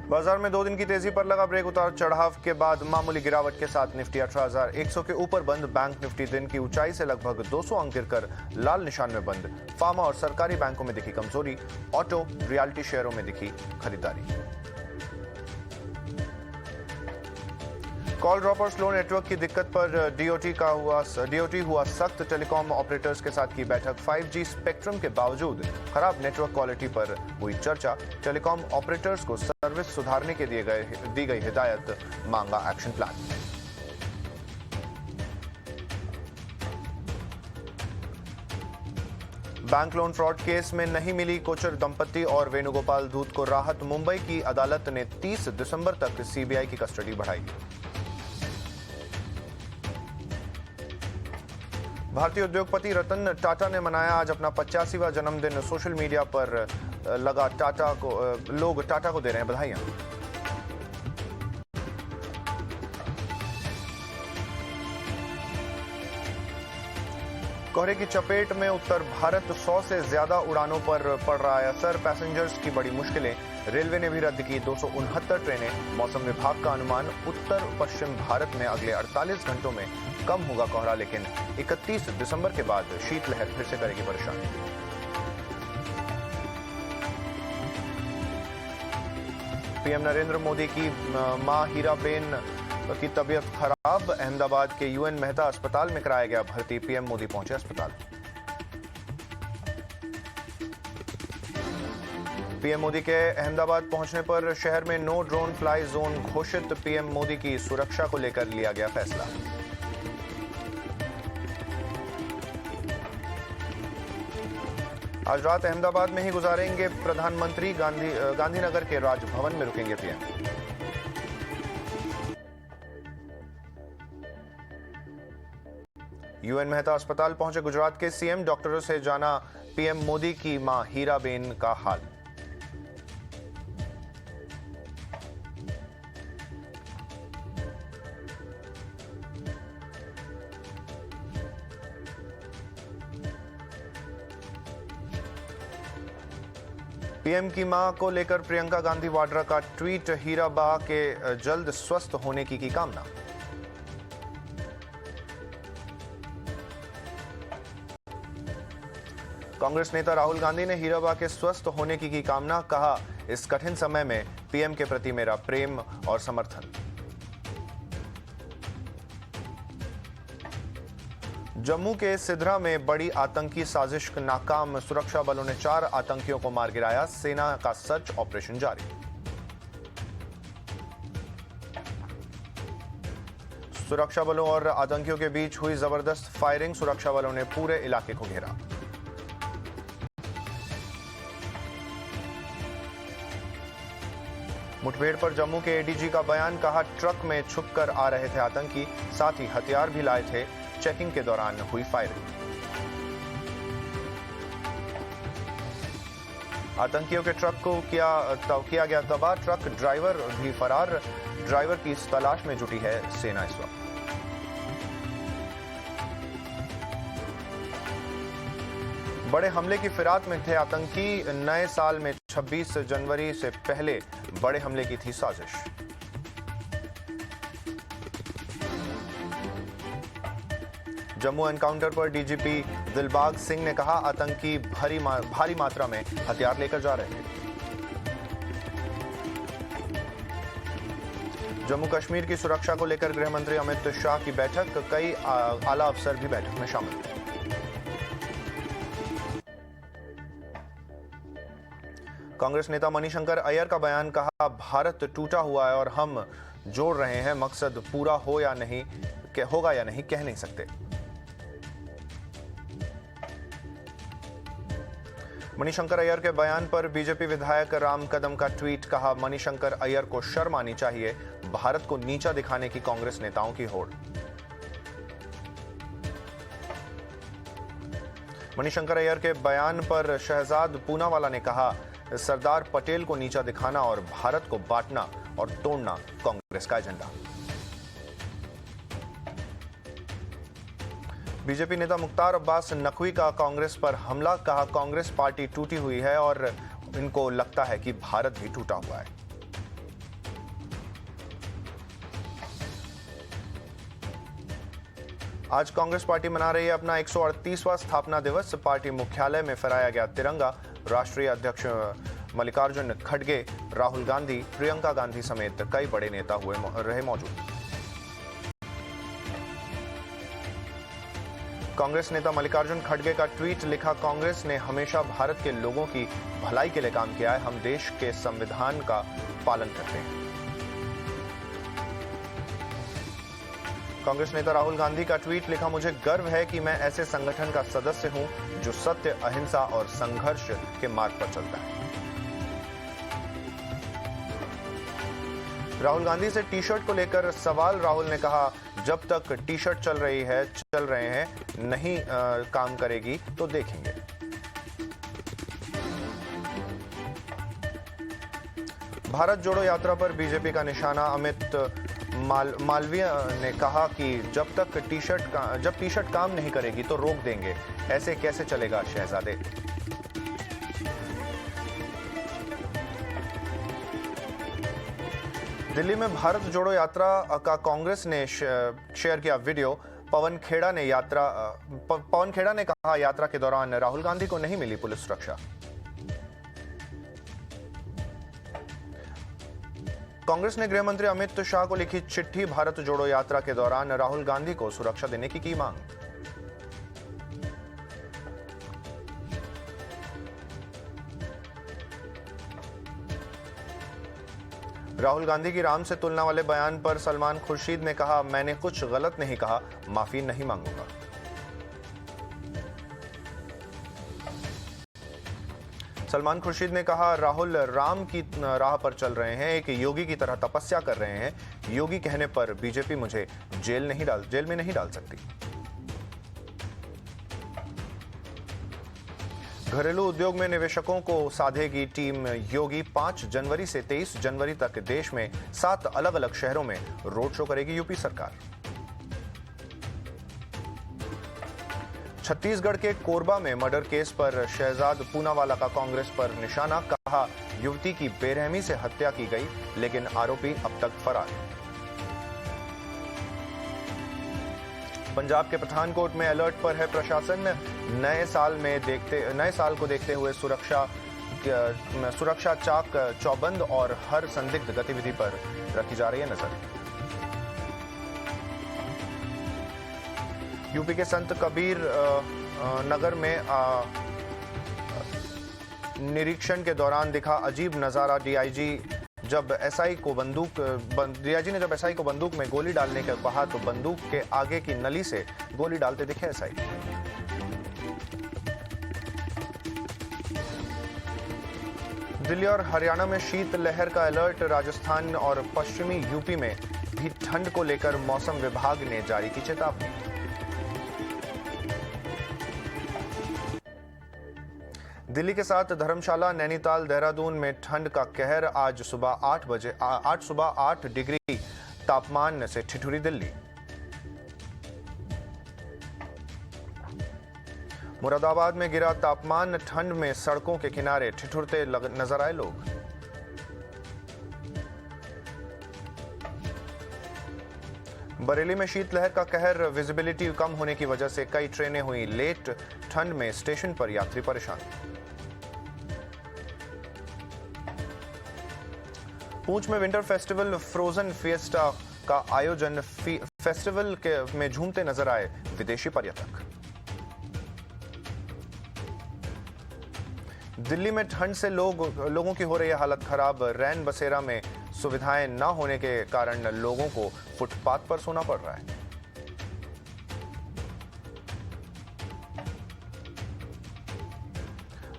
बाजार में 2 दिन की तेजी पर लगा ब्रेक। उतार चढ़ाव के बाद मामूली गिरावट के साथ निफ्टी 18,100 के ऊपर बंद। बैंक निफ्टी दिन की ऊंचाई से लगभग 200 अंक गिरकर लाल निशान में बंद। फार्मा और सरकारी बैंकों में दिखी कमजोरी। ऑटो रियल्टी शेयरों में दिखी खरीदारी। कॉल ड्रॉप और स्लो नेटवर्क की दिक्कत पर डीओटी हुआ सख्त। टेलीकॉम ऑपरेटर्स के साथ की बैठक। 5G स्पेक्ट्रम के बावजूद खराब नेटवर्क क्वालिटी पर हुई चर्चा। टेलीकॉम ऑपरेटर्स को सर्विस सुधारने के दी गई हिदायत, मांगा action plan. Bank loan fraud case में नहीं मिली कोचर दंपति और वेणुगोपाल धूत को राहत। मुंबई की अदालत ने 30 दिसंबर तक सीबीआई की कस्टडी बढ़ाई। भारतीय उद्योगपति रतन टाटा ने मनाया आज अपना 85वां जन्मदिन। सोशल मीडिया पर लोग टाटा को दे रहे हैं बधाइयां। कोहरे की चपेट में उत्तर भारत। 100 से ज्यादा उड़ानों पर पड़ रहा है असर। पैसेंजर्स की बड़ी मुश्किलें। रेलवे ने भी रद्द की 269 ट्रेनें। मौसम विभाग का अनुमान, उत्तर पश्चिम भारत में अगले 48 घंटों में कम होगा कोहरा, लेकिन 31 दिसंबर के बाद शीतलहर फिर से करेगी परेशान। पीएम नरेंद्र मोदी की मां हीराबेन की तबीयत खराब। अहमदाबाद के यूएन मेहता अस्पताल में कराया गया भर्ती। पीएम मोदी पहुंचे अस्पताल। पीएम मोदी के अहमदाबाद पहुंचने पर शहर में नो ड्रोन फ्लाई जोन घोषित। पीएम मोदी की सुरक्षा को लेकर लिया गया फैसला। आज रात अहमदाबाद में ही गुजारेंगे प्रधानमंत्री। गांधीनगर के राजभवन में रुकेंगे पीएम। यूएन मेहता अस्पताल पहुंचे गुजरात के सीएम। डॉक्टरों से जाना पीएम मोदी की मां हीराबेन का हाल। पीएम की मां को लेकर प्रियंका गांधी वाड्रा का ट्वीट। हीराबा के जल्द स्वस्थ होने की कामना। कांग्रेस नेता राहुल गांधी ने हीराबा के स्वस्थ होने की कामना। कहा, इस कठिन समय में पीएम के प्रति मेरा प्रेम और समर्थन। जम्मू के सिधरा में बड़ी आतंकी साजिश नाकाम। सुरक्षा बलों ने 4 आतंकियों को मार गिराया। सेना का सर्च ऑपरेशन जारी। सुरक्षा बलों और आतंकियों के बीच हुई जबरदस्त फायरिंग। सुरक्षा बलों ने पूरे इलाके को घेरा। मुठभेड़ पर जम्मू के एडीजी का बयान। कहा, ट्रक में छुपकर आ रहे थे आतंकी, साथ ही हथियार भी लाए थे। चेकिंग के दौरान हुई फायरिंग। आतंकियों के ट्रक को किया गया तबाह। ट्रक ड्राइवर भी फरार। ड्राइवर की तलाश में जुटी है सेना इस वक्त। बड़े हमले की फिराक में थे आतंकी। नए साल में 26 जनवरी से पहले बड़े हमले की थी साजिश। जम्मू एनकाउंटर पर डीजीपी दिलबाग सिंह ने कहा, आतंकी भारी मात्रा में हथियार लेकर जा रहे थे। जम्मू कश्मीर की सुरक्षा को लेकर गृह मंत्री अमित शाह की बैठक। कई आला अफसर भी बैठक में शामिल थे। कांग्रेस नेता मणिशंकर अय्यर का बयान। कहा, भारत टूटा हुआ है और हम जोड़ रहे हैं। मकसद पूरा होगा या नहीं कह नहीं सकते। मणिशंकर अय्यर के बयान पर बीजेपी विधायक राम कदम का ट्वीट। कहा, मणिशंकर अय्यर को शर्म आनी चाहिए। भारत को नीचा दिखाने की कांग्रेस नेताओं की होड़। मणिशंकर अय्यर के बयान पर शहजाद पूनावाला ने कहा, सरदार पटेल को नीचा दिखाना और भारत को बांटना और तोड़ना कांग्रेस का एजेंडा। बीजेपी नेता मुख्तार अब्बास नकवी का कांग्रेस पर हमला। कहा, कांग्रेस पार्टी टूटी हुई है और इनको लगता है कि भारत भी टूटा हुआ है। आज कांग्रेस पार्टी मना रही है अपना 138वां स्थापना दिवस। पार्टी मुख्यालय में फहराया गया तिरंगा। राष्ट्रीय अध्यक्ष मल्लिकार्जुन खड़गे, राहुल गांधी, प्रियंका गांधी समेत कई बड़े नेता रहे मौजूद। कांग्रेस नेता मल्लिकार्जुन खड़गे का ट्वीट लिखा, कांग्रेस ने हमेशा भारत के लोगों की भलाई के लिए काम किया है। हम देश के संविधान का पालन करते हैं। कांग्रेस नेता राहुल गांधी का ट्वीट लिखा, मुझे गर्व है कि मैं ऐसे संगठन का सदस्य हूं जो सत्य, अहिंसा और संघर्ष के मार्ग पर चलता है। राहुल गांधी से टी शर्ट को लेकर सवाल। राहुल ने कहा, जब तक टी शर्ट चल रहे हैं नहीं काम करेगी तो देखेंगे। भारत जोड़ो यात्रा पर बीजेपी का निशाना। अमित मालवीय ने कहा कि जब टी शर्ट काम नहीं करेगी तो रोक देंगे। ऐसे कैसे चलेगा शहजादे। दिल्ली में भारत जोड़ो यात्रा का कांग्रेस ने शेयर किया वीडियो। पवन खेड़ा ने कहा, यात्रा के दौरान राहुल गांधी को नहीं मिली पुलिस सुरक्षा। कांग्रेस ने गृह मंत्री अमित शाह को लिखी चिट्ठी। भारत जोड़ो यात्रा के दौरान राहुल गांधी को सुरक्षा देने की मांग। राहुल गांधी की राम से तुलना वाले बयान पर सलमान खुर्शीद ने कहा, मैंने कुछ गलत नहीं कहा, माफी नहीं मांगूंगा। सलमान खुर्शीद ने कहा, राहुल राम की राह पर चल रहे हैं, एक योगी की तरह तपस्या कर रहे हैं। योगी कहने पर बीजेपी मुझे जेल में नहीं डाल सकती। घरेलू उद्योग में निवेशकों को साधेगी टीम योगी। 5 जनवरी से 23 जनवरी तक देश में 7 अलग अलग शहरों में रोड शो करेगी यूपी सरकार। छत्तीसगढ़ के कोरबा में मर्डर केस पर शहजाद पूनावाला का कांग्रेस पर निशाना। कहा, युवती की बेरहमी से हत्या की गई, लेकिन आरोपी अब तक फरार है। पंजाब के पठानकोट में अलर्ट पर है प्रशासन। नए साल को देखते हुए सुरक्षा चाक चौबंद और हर संदिग्ध गतिविधि पर रखी जा रही है नजर। यूपी के संत कबीर नगर में निरीक्षण के दौरान दिखा अजीब नजारा। डीआईजी ने जब एसआई को बंदूक में गोली डालने का कहा तो बंदूक के आगे की नली से गोली डालते दिखे एसआई। दिल्ली और हरियाणा में शीत लहर का अलर्ट। राजस्थान और पश्चिमी यूपी में भी ठंड को लेकर मौसम विभाग ने जारी की चेतावनी। दिल्ली के साथ धर्मशाला, नैनीताल, देहरादून में ठंड का कहर। आज सुबह 8 डिग्री तापमान से ठिठुरी दिल्ली। मुरादाबाद में गिरा तापमान। ठंड में सड़कों के किनारे ठिठुरते नजर आए लोग। बरेली में शीतलहर का कहर। विजिबिलिटी कम होने की वजह से कई ट्रेनें हुई लेट। ठंड में स्टेशन पर यात्री परेशान। पूंछ में विंटर फेस्टिवल फ्रोजन फिएस्टा का आयोजन। फेस्टिवल में झूमते नजर आए विदेशी पर्यटक। दिल्ली में ठंड से लोगों की हो रही है हालत खराब। रैन बसेरा में सुविधाएं न होने के कारण लोगों को फुटपाथ पर सोना पड़ रहा है।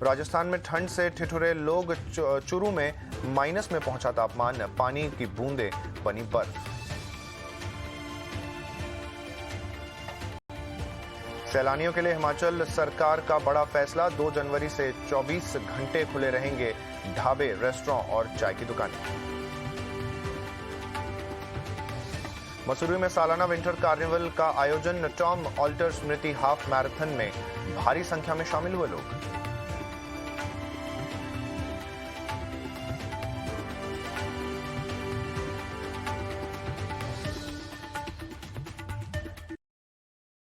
राजस्थान में ठंड से ठिठुरे लोग। चूरू में माइनस में पहुंचा तापमान। पानी की बूंदें बनी बर्फ। सैलानियों के लिए हिमाचल सरकार का बड़ा फैसला। 2 जनवरी से 24 घंटे खुले रहेंगे ढाबे, रेस्टोरेंट और चाय की दुकानें। मसूरी में सालाना विंटर कार्निवल का आयोजन। टॉम ऑल्टर स्मृति हाफ मैराथन में भारी संख्या में शामिल हुए लोग।